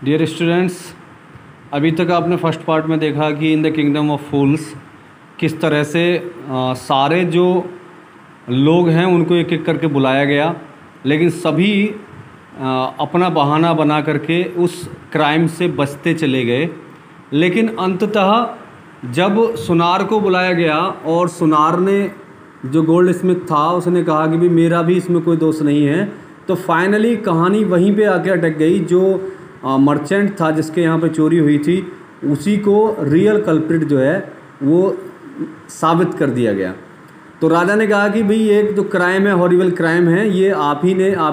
Dear students, अभी तक आपने फर्स्ट पार्ट में देखा कि इन द किंगडम ऑफ फूल्स किस तरह से सारे जो लोग हैं उनको एक एक करके बुलाया गया, लेकिन सभी अपना बहाना बना करके उस क्राइम से बचते चले गए। लेकिन अंततः जब सुनार को बुलाया गया और सुनार ने, जो गोल्ड स्मिथ था, उसने कहा कि भी मेरा भी इसमें कोई दोष नहीं है, तो फाइनली कहानी वहीं पे आके अटक गई। जो मर्चेंट था जिसके यहाँ पे चोरी हुई थी, उसी को रियल कल्प्रिट जो है वो साबित कर दिया गया। तो राजा ने कहा कि भाई एक जो क्राइम है, हॉरिबल क्राइम है, ये आप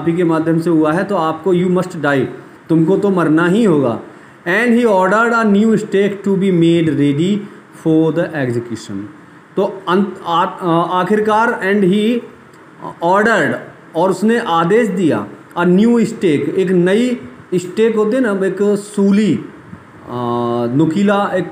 ही के माध्यम से हुआ है, तो आपको यू मस्ट डाई, तुमको तो मरना ही होगा। And he ordered a new stake to be made ready for the execution. तो आखिरकार एंड ही ऑर्डर्ड, और उसने आदेश दिया, अ न्यू स्टेक, एक नई स्टेक होते ना, एक सूली, नुकीला एक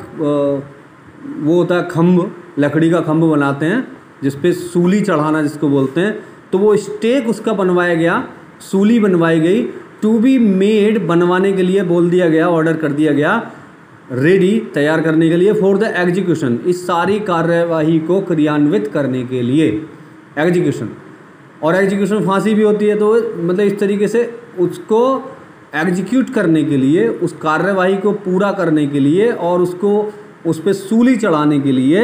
वो होता है खम्भ, लकड़ी का खम्भ बनाते हैं जिस पे सूली चढ़ाना जिसको बोलते हैं, तो वो स्टेक उसका बनवाया गया, सूली बनवाई गई। टू बी मेड, बनवाने के लिए बोल दिया गया, ऑर्डर कर दिया गया, रेडी, तैयार करने के लिए, फॉर द एग्जीक्यूशन, इस सारी कार्यवाही को क्रियान्वित करने के लिए, एग्जीक्यूशन। और एग्जीक्यूशन फांसी भी होती है, तो मतलब इस तरीके से उसको एग्जीक्यूट करने के लिए, उस कार्यवाही को पूरा करने के लिए और उसको उस पर सूली चढ़ाने के लिए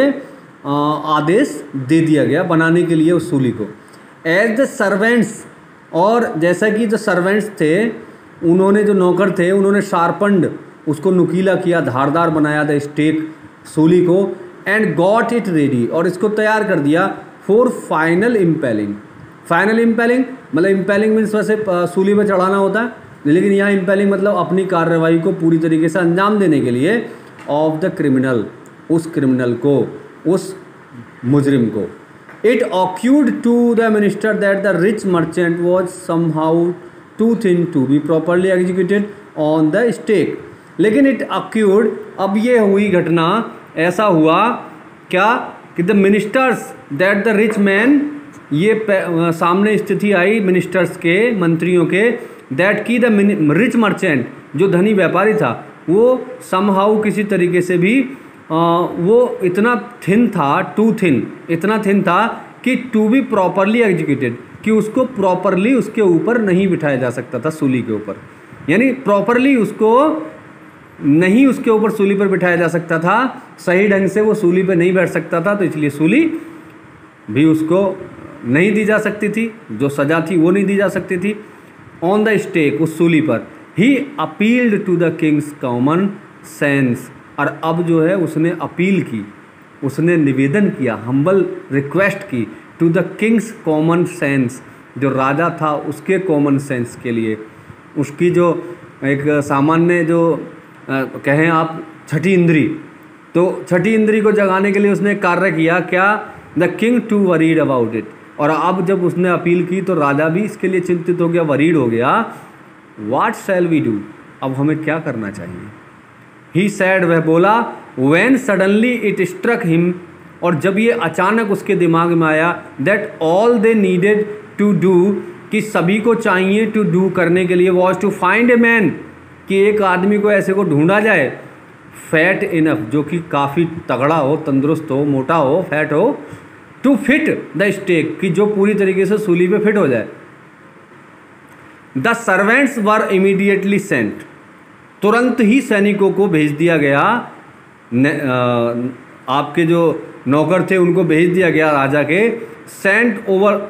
आदेश दे दिया गया, बनाने के लिए उस सूली को। एज द सर्वेंट्स, और जैसा कि जो सर्वेंट्स थे, उन्होंने, जो नौकर थे, उन्होंने शार्पन्ड, उसको नुकीला किया, धारदार बनाया था स्टेक, सूली को, एंड गॉट इट रेडी, और इसको तैयार कर दिया for final impelling. Final impelling मतलब इम्पेलिंग मीन्स वैसे सूली पर चढ़ाना होता है, लेकिन यहाँ इम्पेलिंग मतलब अपनी कार्रवाई को पूरी तरीके से अंजाम देने के लिए, ऑफ द क्रिमिनल, उस क्रिमिनल को, उस मुजरिम को। It occurred to the minister that the rich merchant was somehow too thin to be properly executed on the stake. लेकिन इट ऑक्यूर्ड, अब ये हुई घटना, ऐसा हुआ क्या कि the ministers that the rich man, ये सामने स्थिति आई मिनिस्टर्स के, मंत्रियों के, दैट की द रिच मर्चेंट, जो धनी व्यापारी था, वो समहाउ किसी तरीके से भी वो इतना थिन था, टू थिन, इतना थिन था कि टू बी प्रॉपरली एग्जीक्यूटेड, कि उसको प्रॉपरली उसके ऊपर नहीं बिठाया जा सकता था, सूली के ऊपर, यानी प्रॉपरली उसको नहीं उसके ऊपर सूली पर बिठाया जा सकता था, सही ढंग से वो सूली पर नहीं बैठ सकता था, तो इसलिए सूली भी उसको नहीं दी जा सकती थी, जो सज़ा थी वो नहीं दी जा सकती थी। ऑन द स्टेक, उस सूली पर। He appealed to the king's common sense, और अब जो है उसने अपील की, उसने निवेदन किया, हम्बल रिक्वेस्ट की, to the king's common sense, जो राजा था उसके कॉमन सेंस के लिए, उसकी जो एक सामान्य जो कहें आप छठी इंद्री, तो छठी इंद्री को जगाने के लिए उसने कार्य किया क्या, the king to worried about it. और अब जब उसने अपील की तो राजा भी इसके लिए चिंतित हो गया, वरीड हो गया। व्हाट शैल वी डू, अब हमें क्या करना चाहिए। ही सैड, वह बोला, when suddenly it struck him, और जब ये अचानक उसके दिमाग में आया, that all they needed to do, कि सभी को चाहिए टू डू, करने के लिए, was to find a man, कि एक आदमी को ऐसे को ढूंढा जाए, फैट इनफ, जो कि काफ़ी तगड़ा हो, तंदुरुस्त हो, मोटा हो, फैट हो, टू फिट द स्टेक, कि जो पूरी तरीके से सूली पे फिट हो जाए। The servants were immediately sent, तुरंत ही सैनिकों को भेज दिया गया, आपके जो नौकर थे उनको भेज दिया गया राजा के, sent over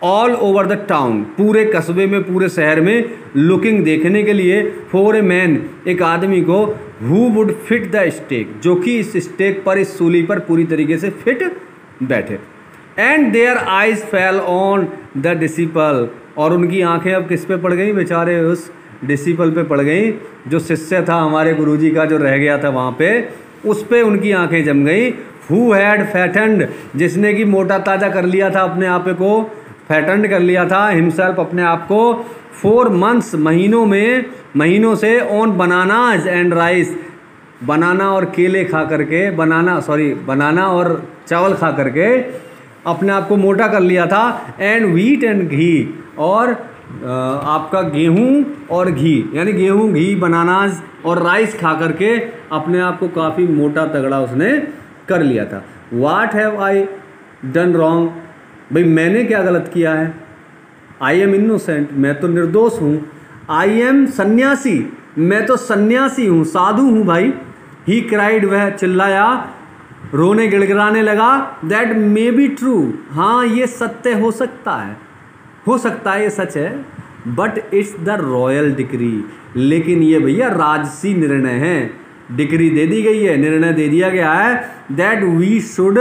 all over the town, पूरे कस्बे में, पूरे शहर में, लुकिंग, देखने के लिए, फॉर ए मैन, एक आदमी को, who would fit the stake, जो कि इस स्टेक पर, इस सूली पर पूरी तरीके से फिट बैठे। And their eyes fell on the disciple, और उनकी आंखें अब किस पे पड़ गई, बेचारे उस डिसिपल पे पड़ गई, जो शिष्य था हमारे गुरुजी का, जो रह गया था वहाँ पे, उस पे उनकी आंखें जम गई। हु हैड फैटेंड, जिसने कि मोटा ताज़ा कर लिया था अपने आप को, फैटेंड कर लिया था हिमसेल्फ, अपने आप को, 4 months, महीनों से, ऑन बनानाज एंड राइस, बनाना और केले खा करके, बनाना और चावल खा करके अपने आप को मोटा कर लिया था। एंड व्हीट एंड घी, और आपका गेहूं और घी, यानी गेहूं घी बनानास और राइस खा करके अपने आप को काफ़ी मोटा तगड़ा उसने कर लिया था। वाट हैव आई डन रॉन्ग, भाई मैंने क्या गलत किया है। आई एम इनोसेंट, मैं तो निर्दोष हूँ। आई एम सन्यासी, मैं तो सन्यासी हूँ, साधु हूँ भाई। ही क्राइड, वह चिल्लाया, रोने गिड़गिड़ाने लगा। दैट मे बी ट्रू, हाँ ये सत्य हो सकता है, हो सकता है ये सच है। But it's the royal decree, लेकिन ये भैया राजसी निर्णय है। डिक्री दे दी गई है, निर्णय दे दिया गया है that we should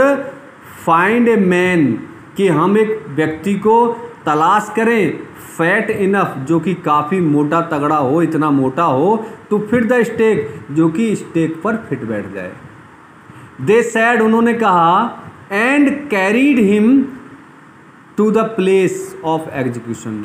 find a man, कि हम एक व्यक्ति को तलाश करें फैट इनफ, जो कि काफ़ी मोटा तगड़ा हो, इतना मोटा हो तो फिट द स्टेक, जो कि स्टेक पर फिट बैठ जाए। दे सैड, उन्होंने कहा, and carried him to the place of execution,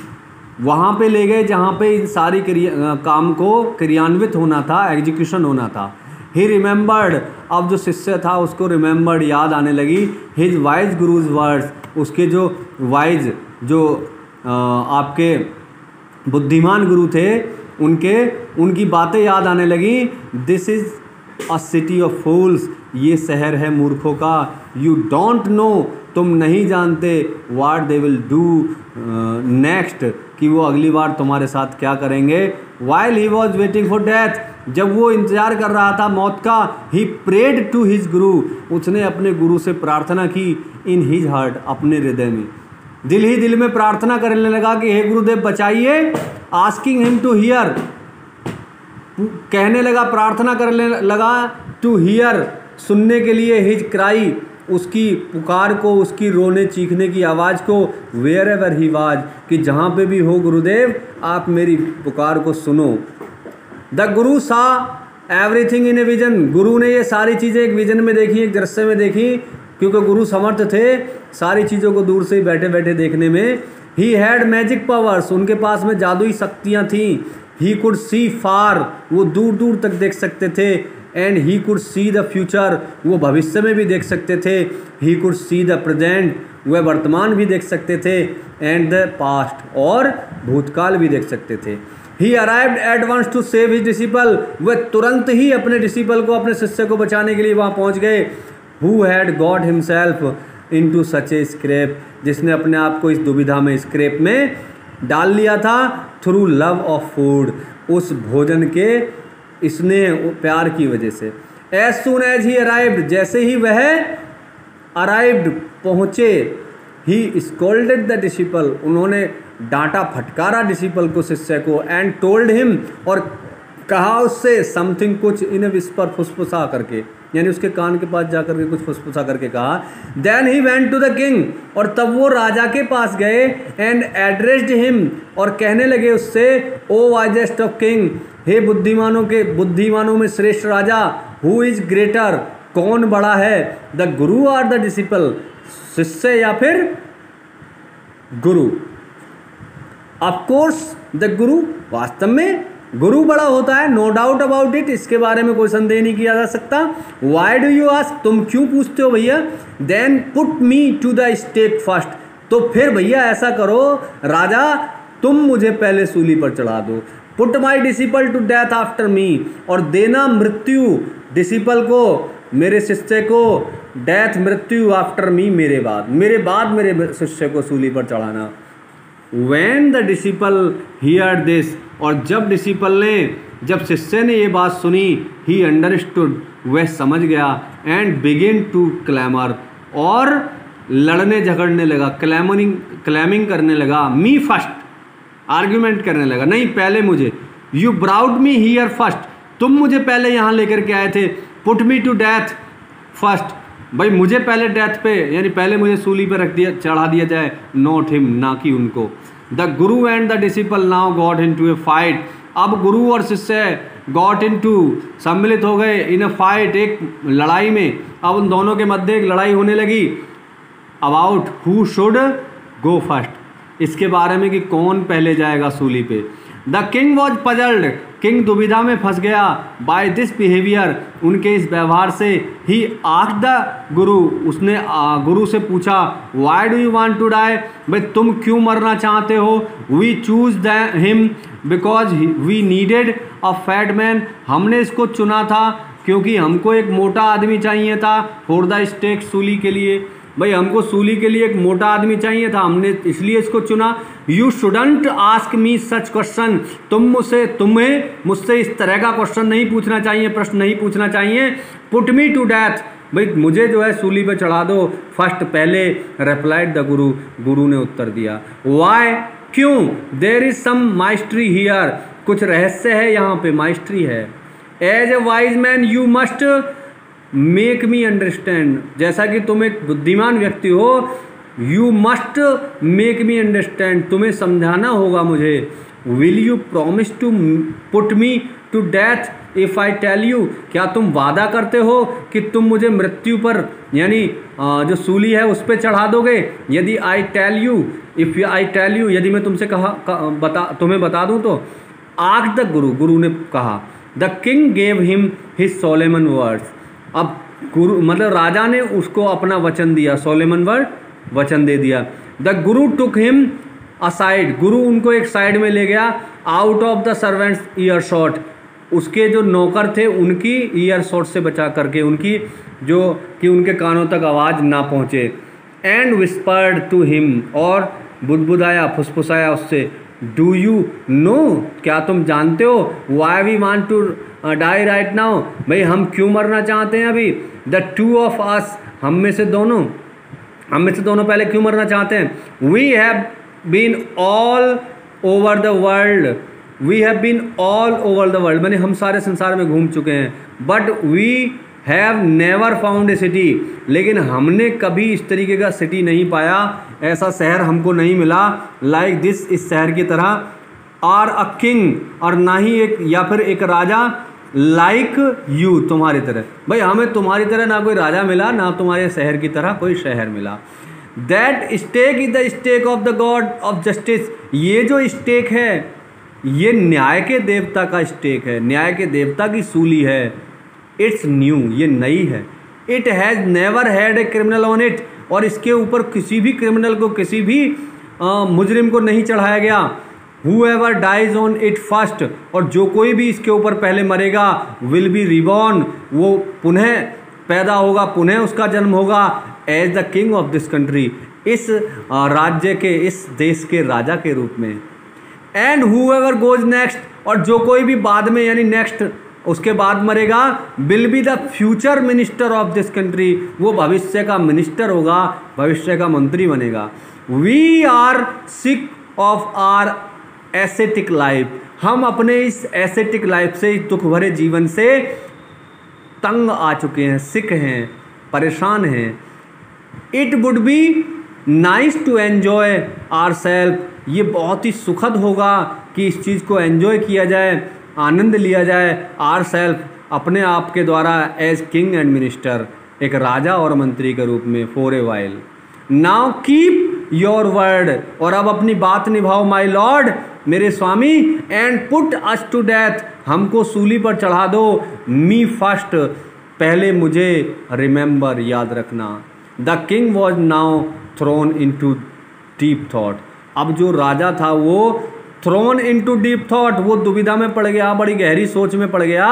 वहाँ पे ले गए जहाँ पे इन सारी काम को क्रियान्वित होना था, एग्जीक्यूशन होना था। ही रिमेंबर्ड, अब जो शिष्य था उसको रिमेंबर्ड, याद आने लगी, हिज वाइज गुरुज वर्ड्स, उसके जो वाइज, जो आपके बुद्धिमान गुरु थे उनकी बातें याद आने लगी। This is a city of fools, ये शहर है मूर्खों का। यू डोंट नो, तुम नहीं जानते, what they will do next, कि वो अगली बार तुम्हारे साथ क्या करेंगे। While he was waiting for death, जब वो इंतजार कर रहा था मौत का, ही प्रेड टू हिज गुरु, उसने अपने गुरु से प्रार्थना की। इन हिज हार्ट, अपने हृदय में, दिल ही दिल में प्रार्थना करने लगा कि हे गुरुदेव बचाइए। आस्किंग हिम टू हियर, कहने लगा, प्रार्थना करने लगा, टू हियर, सुनने के लिए, हिज क्राई, उसकी पुकार को, उसकी रोने चीखने की आवाज़ को, वेयर एवर ही वाज, कि जहाँ पे भी हो गुरुदेव आप मेरी पुकार को सुनो। द गुरु सा एवरीथिंग इन ए विजन, गुरु ने ये सारी चीज़ें एक विजन में देखी, एक दृश्य में देखी, क्योंकि गुरु समर्थ थे सारी चीज़ों को दूर से ही बैठे बैठे देखने में। ही हैड मैजिक पावर्स, उनके पास में जादुई शक्तियाँ थीं। ही कुड सी फार, वो दूर दूर तक देख सकते थे। And he could see the future, वो भविष्य में भी देख सकते थे। He could see the present, वह वर्तमान भी देख सकते थे। एंड द पास्ट, और भूतकाल भी देख सकते थे। He arrived at once to save his disciple, वह तुरंत ही अपने डिसिपल को, अपने शिष्य को बचाने के लिए वहाँ पहुँच गए। Who had got himself into such A scrap, जिसने अपने आप को इस दुविधा में, स्क्रैप में डाल लिया था, थ्रू लव ऑफ फूड, उस भोजन के स्नेह प्यार की वजह से। As soon as he arrived, जैसे ही वह अराइव्ड पहुँचे, ही स्कोल्डेड द डिसिपल, उन्होंने डांटा फटकारा डिसिपल को, शिष्य को। एंड टोल्ड हिम, और कहा उससे, समथिंग, कुछ, इन विस्पर, फुसफुसा करके, यानी उसके कान के पास जाकर के कुछ फुसफुसा करके कहा। Then he went to the king, और तब वो राजा के पास गए। एंड एड्रेस्ड हिम, और कहने लगे उससे, ओ वाइजेस्ट ऑफ किंग, हे बुद्धिमानों में श्रेष्ठ राजा। हु इज ग्रेटर, कौन बड़ा है, द गुरु और द डिसिपल, शिष्य या फिर गुरु। ऑफ कोर्स द गुरु, वास्तव में गुरु बड़ा होता है, नो डाउट अबाउट इट, इसके बारे में कोई संदेह नहीं किया जा सकता। वाई डू यू आस्क, तुम क्यों पूछते हो भैया। Then put me to the stake first, तो फिर भैया ऐसा करो राजा, तुम मुझे पहले सूली पर चढ़ा दो। Put my disciple to death after me, और देना मृत्यु डिसिपल को, मेरे शिष्य को, डेथ, मृत्यु, आफ्टर मी, मेरे बाद मेरे शिष्य को सूली पर चढ़ाना। When the disciple heard this, और जब शिष्य ने ये बात सुनी, he understood, वह समझ गया। and begin to clamor, और लड़ने झगड़ने लगा, क्लैमिंग करने लगा। me first, आर्ग्यूमेंट करने लगा, नहीं पहले मुझे। you brought me here first, तुम मुझे पहले यहाँ लेकर के आए थे। put me to death first, भाई मुझे पहले डेथ पे, यानी पहले मुझे सूली पे चढ़ा दिया जाए। नॉट हिम, ना कि उनको। The Guru and the disciple now got into A fight, अब गुरु और शिष्य गॉट इनटू, सम्मिलित हो गए, इन अ फाइट, एक लड़ाई में। अब उन दोनों के मध्य एक लड़ाई होने लगी। About who should go first, इसके बारे में कि कौन पहले जाएगा सूली पे। The king was puzzled, king दुविधा में फंस गया, बाय दिस बिहेवियर, उनके इस व्यवहार से। ही आस्क्ड द गुरु, उसने गुरु से पूछा, why do you want to die, भाई तुम क्यों मरना चाहते हो। We choose him because we needed a fat man, हमने इसको चुना था क्योंकि हमको एक मोटा आदमी चाहिए था। फॉर द स्टेक, सूली के लिए, भाई हमको सूली के लिए एक मोटा आदमी चाहिए था, हमने इसलिए इसको चुना। You shouldn't ask me such question, तुम्हें मुझसे इस तरह का क्वेश्चन नहीं पूछना चाहिए, प्रश्न नहीं पूछना चाहिए। पुट मी टू डेथ, भाई मुझे जो है सूली पे चढ़ा दो फर्स्ट पहले। रिप्लाइड द गुरु, गुरु ने उत्तर दिया। वाई, क्यों। There is some mystery here, कुछ रहस्य है यहाँ पे, माइस्ट्री है। As a wise man you must make me understand, जैसा कि तुम एक बुद्धिमान व्यक्ति हो, you must make me understand, तुम्हें समझाना होगा मुझे। Will you promise to put me to death if I tell you, क्या तुम वादा करते हो कि तुम मुझे मृत्यु पर यानी जो सूली है उस पर चढ़ा दोगे, यदि I tell you, if I tell you, यदि मैं तुमसे तुम्हें बता दूं तो। आस्क्ड द गुरु, गुरु ने कहा। The king gave him his solemn words, अब गुरु मतलब राजा ने उसको अपना वचन दिया, सोलेमन वर्ड वचन दे दिया। The Guru took him aside, गुरु उनको एक साइड में ले गया। Out of the servants year shot, उसके जो नौकर थे उनकी ईयर शॉट से बचा करके, उनकी जो कि उनके कानों तक आवाज़ ना पहुँचे। एंड विस्पर्ड टू हिम, और बुदबुदाया फुसफुसाया उससे। डू यू नो, क्या तुम जानते हो। Why we want to die right now, भाई हम क्यों मरना चाहते हैं अभी। द टू ऑफ अस, हम में से दोनों पहले क्यों मरना चाहते हैं। We have been all over the world, we have been all over the world, मैंने हम सारे संसार में घूम चुके हैं। But we have never found a city, लेकिन हमने कभी इस तरीके का सिटी नहीं पाया, ऐसा शहर हमको नहीं मिला। लाइक दिस, इस शहर की तरह। आर अ किंग, और ना ही एक या फिर एक राजा। लाइक यू, तुम्हारी तरह, भाई हमें तुम्हारी तरह ना कोई राजा मिला, ना तुम्हारे शहर की तरह कोई शहर मिला। That stake is the stake of the god of justice, ये जो स्टेक है ये न्याय के देवता का स्टेक है, न्याय के देवता की सूली है। इट्स न्यू, ये नई है। It has never had a criminal on it, और इसके ऊपर किसी भी क्रिमिनल को, किसी भी मुजरिम को नहीं चढ़ाया गया। Whoever dies on it first, और जो कोई भी इसके ऊपर पहले मरेगा, will be reborn, वो पुनः पैदा होगा, पुनः उसका जन्म होगा। As the king of this country, इस राज्य के, इस देश के राजा के रूप में। एंड whoever goes next, और जो कोई भी बाद में यानी नेक्स्ट उसके बाद मरेगा, will be the future minister of this country, वो भविष्य का मिनिस्टर होगा, भविष्य का मंत्री बनेगा। We are sick of our ascetic life, हम अपने इस एसेटिक लाइफ से, इस दुख भरे जीवन से तंग आ चुके हैं, सिक हैं, परेशान हैं। It would be nice to enjoy our self, ये बहुत ही सुखद होगा कि इस चीज़ को एन्जॉय किया जाए, आनंद लिया जाए। आर सेल्फ, अपने आप के द्वारा, एज किंग एंड मिनिस्टर, एक राजा और मंत्री के रूप में, for a while. Now keep your word, और अब अपनी बात निभाओ माई लॉर्ड, मेरे स्वामी। And put us to death, हमको सूली पर चढ़ा दो। मी फर्स्ट, पहले मुझे रिमेंबर, याद रखना। The king was now thrown into deep thought, अब जो राजा था वो thrown into deep thought, वो दुविधा में पड़ गया, बड़ी गहरी सोच में पड़ गया।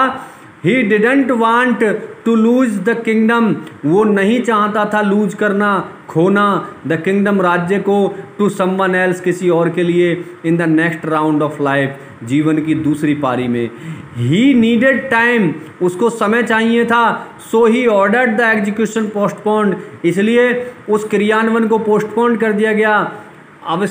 He didn't want to lose the kingdom, वो नहीं चाहता था लूज करना, खोना, द किंगडम, राज्य को, टू समवन एल्स, किसी और के लिए, in the next round of life, जीवन की दूसरी पारी में। ही नीडेड टाइम, उसको समय चाहिए था। So he ordered the execution postponed, इसलिए उस क्रियान्वयन को पोस्टपोन कर दिया गया। अब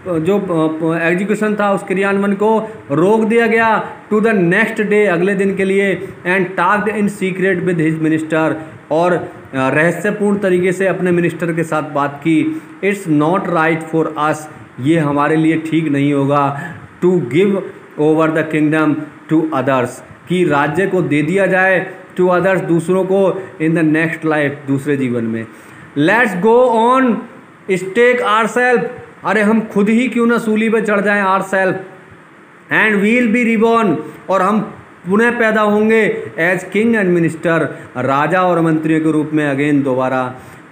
जो एग्जीक्यूशन था उस क्रियान्वयन को रोक दिया गया टू द नेक्स्ट डे, अगले दिन के लिए। And talked in secret with his minister, और रहस्यपूर्ण तरीके से अपने मिनिस्टर के साथ बात की। It's not right for us, ये हमारे लिए ठीक नहीं होगा, to give over the kingdom to others, कि राज्य को दे दिया जाए टू अदर्स, दूसरों को, इन द नेक्स्ट लाइफ, दूसरे जीवन में। Let's go on stake our self, अरे हम खुद ही क्यों ना सूली पे चढ़ जाएं, our self and will be reborn, और हम पुनः पैदा होंगे एज किंग एंड मिनिस्टर, राजा और मंत्रियों के रूप में अगेन दोबारा।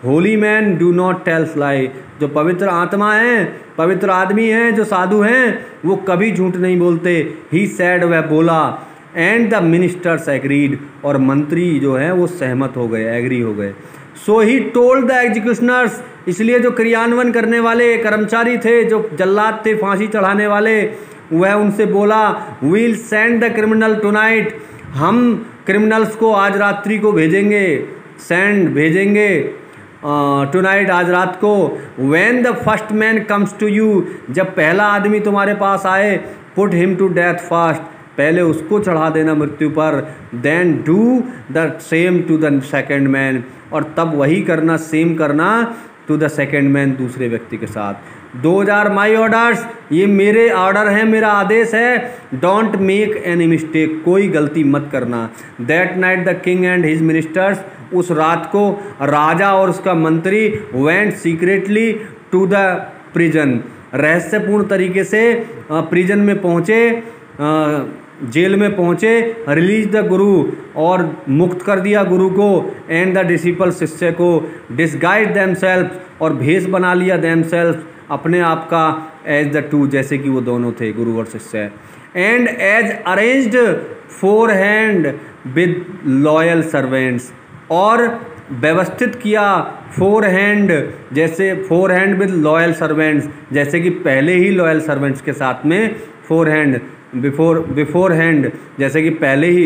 Holy man do not tells lie, जो पवित्र आत्मा हैं, पवित्र आदमी हैं, जो साधु हैं, वो कभी झूठ नहीं बोलते। ही सैड, वह बोला, एंड द मिनिस्टर्स एग्रीड, और मंत्री जो हैं वो सहमत हो गए, एग्री हो गए। सो ही टोल्ड द एग्जीक्यूशनर्स, इसलिए जो क्रियान्वयन करने वाले कर्मचारी थे, जो जल्लाद थे, फांसी चढ़ाने वाले, वह उनसे बोला, we'll send the criminal tonight, हम क्रिमिनल्स को आज रात्रि को भेजेंगे, सेंड भेजेंगे टुनाइट आज रात को। When the first man comes to you, जब पहला आदमी तुम्हारे पास आए, put him to death fast, पहले उसको चढ़ा देना मृत्यु पर। Then do the same to the second man, और तब वही करना, सेम करना टू द सेकेंड मैन, दूसरे व्यक्ति के साथ। दोज आर माई ऑर्डर्स, ये मेरे ऑर्डर हैं, मेरा आदेश है। डोंट मेक एनी मिस्टेक, कोई गलती मत करना। That night the king and his ministers, उस रात को राजा और उसका मंत्री went secretly to the prison, रहस्यपूर्ण तरीके से प्रिजन में पहुँचे, जेल में पहुँचे। रिलीज द गुरु, और मुक्त कर दिया गुरु को। एंड द डिसिपल, शिष्य को। डिसगाइज देमसेल्फ, और भेष बना लिया देमसेल्फ, अपने आप का, एज द टू, जैसे कि वो दोनों थे, गुरु और शिष्य। And as arranged forehand with loyal servants, और व्यवस्थित किया फोर हैंड, जैसे forehand with loyal servants, जैसे कि पहले ही लॉयल सर्वेंट्स के साथ में फोर हैंड, बिफोर हैंड, जैसे कि पहले ही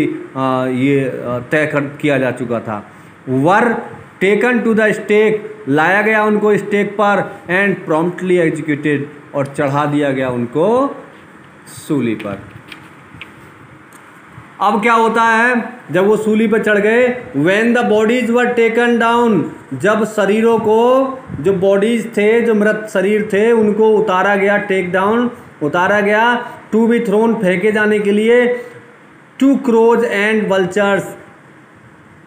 ये तय किया जा चुका था। Were taken to the stake, लाया गया उनको स्टेक पर। एंड प्रॉम्प्टली एग्जीक्यूटेड, और चढ़ा दिया गया उनको सूली पर। अब क्या होता है जब वो सूली पर चढ़ गए? When the bodies were taken down, जब शरीरों को, जो बॉडीज थे, जो मृत शरीर थे, उनको उतारा गया, टेक डाउन उतारा गया। टू बी थ्रोन, फेंके जाने के लिए। टू क्रोज एंड वल्चर्स,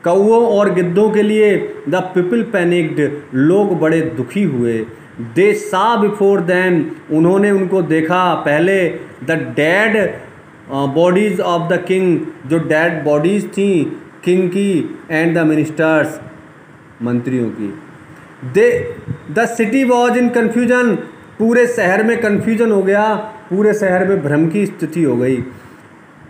कौओं और गिद्धों के लिए। द पीपल पैनिक्ड, लोग बड़े दुखी हुए। दे सा बिफोर दैम, उन्होंने उनको देखा पहले। The dead bodies of the king, जो डेड बॉडीज थी किंग की, एंड द मिनिस्टर्स, मंत्रियों की। They the city was in confusion, पूरे शहर में कन्फ्यूजन हो गया, पूरे शहर में भ्रम की स्थिति हो गई।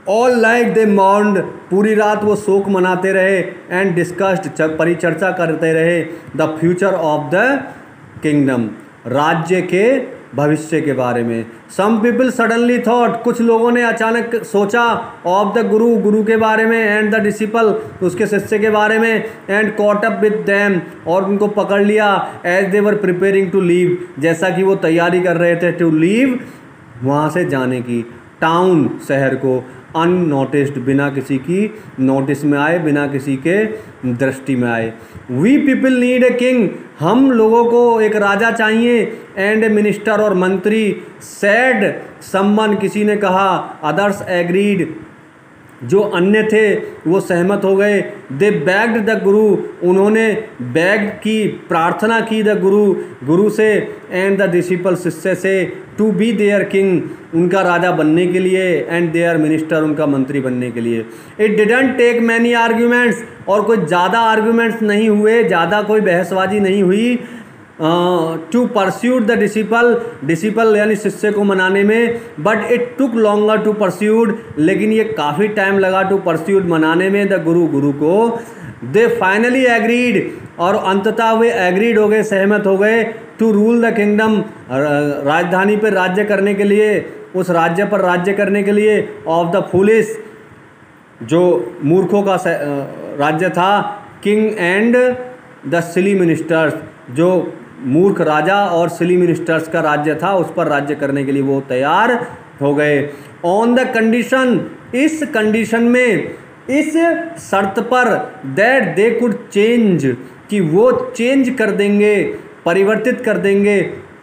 ऑल लाइक दे मॉर्न्ड, पूरी रात वो शोक मनाते रहे। एंड डिस्कस्ड, परिचर्चा करते रहे। The future of the kingdom, राज्य के भविष्य के बारे में। सम पीपल सडनली थॉट, कुछ लोगों ने अचानक सोचा। ऑफ द गुरु, गुरु के बारे में। एंड द डिसिपल, उसके शिष्य के बारे में। And caught up with them, और उनको पकड़ लिया। As they were preparing to leave, जैसा कि वो तैयारी कर रहे थे टू लीव, वहाँ से जाने की। टाउन, शहर को। अननोटिस्ड, बिना किसी की नोटिस में आए, बिना किसी के दृष्टि में आए। We people need a king, हम लोगों को एक राजा चाहिए। एंड ए मिनिस्टर, और मंत्री। सैड समवन, किसी ने कहा। अदर्स एग्रीड, जो अन्य थे वो सहमत हो गए। दे बैग्ड द गुरु, उन्होंने बैग की, प्रार्थना की द गुरु, गुरु से। एंड द डिसिपल, शिष्य से। टू बी देयर किंग, उनका राजा बनने के लिए। एंड देयर मिनिस्टर, उनका मंत्री बनने के लिए। It didn't take many arguments, और कोई ज़्यादा आर्ग्यूमेंट्स नहीं हुए, ज़्यादा कोई बहसबाजी नहीं हुई। To persuade the disciple, disciple यानी शिष्य को मनाने में। But it took longer to persuade, लेकिन ये काफ़ी टाइम लगा टू परस्यूड, मनाने में द गुरु, गुरु को। दे फाइनली एग्रीड, और अंततः वे एग्रीड हो गए, सहमत हो गए। टू रूल द किंगडम, राजधानी पर राज्य करने के लिए, उस राज्य पर राज्य करने के लिए। ऑफ द फूलिश, जो मूर्खों का राज्य था। King and the silly ministers, जो मूर्ख राजा और सिली मिनिस्टर्स का राज्य था, उस पर राज्य करने के लिए वो तैयार हो गए। ऑन द कंडीशन, इस कंडीशन में, इस शर्त पर, दैट दे कुड चेंज, कि वो चेंज कर देंगे, परिवर्तित कर देंगे।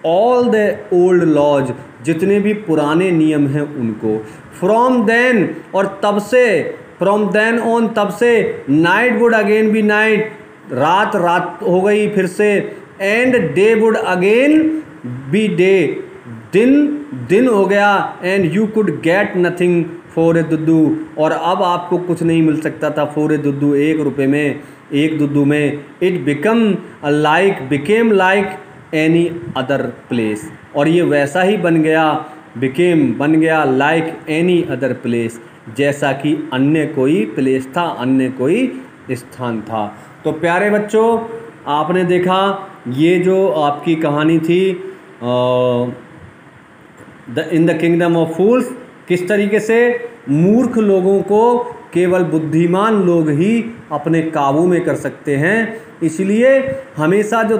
ऑल द ओल्ड लॉज, जितने भी पुराने नियम हैं उनको। फ्रॉम देन, और तब से, फ्रॉम देन ऑन, तब से। Night would again be night, रात रात हो गई फिर से। And day would again be day, दिन दिन हो गया, and you could get nothing for a duddu, और अब आपको कुछ नहीं मिल सकता था फॉर ए दुद्दू, 1 रुपये में, 1 दुद्दू में। It became like any other place, और ये वैसा ही बन गया लाइक एनी अदर प्लेस, जैसा कि अन्य कोई प्लेस था, अन्य कोई स्थान था। तो प्यारे बच्चों, आपने देखा ये जो आपकी कहानी थी इन द किंगडम ऑफ फूल्स, किस तरीके से मूर्ख लोगों को केवल बुद्धिमान लोग ही अपने काबू में कर सकते हैं। इसलिए हमेशा जो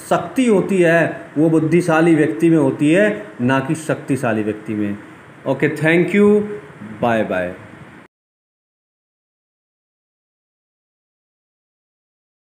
शक्ति होती है वो बुद्धिशाली व्यक्ति में होती है, ना कि शक्तिशाली व्यक्ति में। Okay, thank you, bye bye.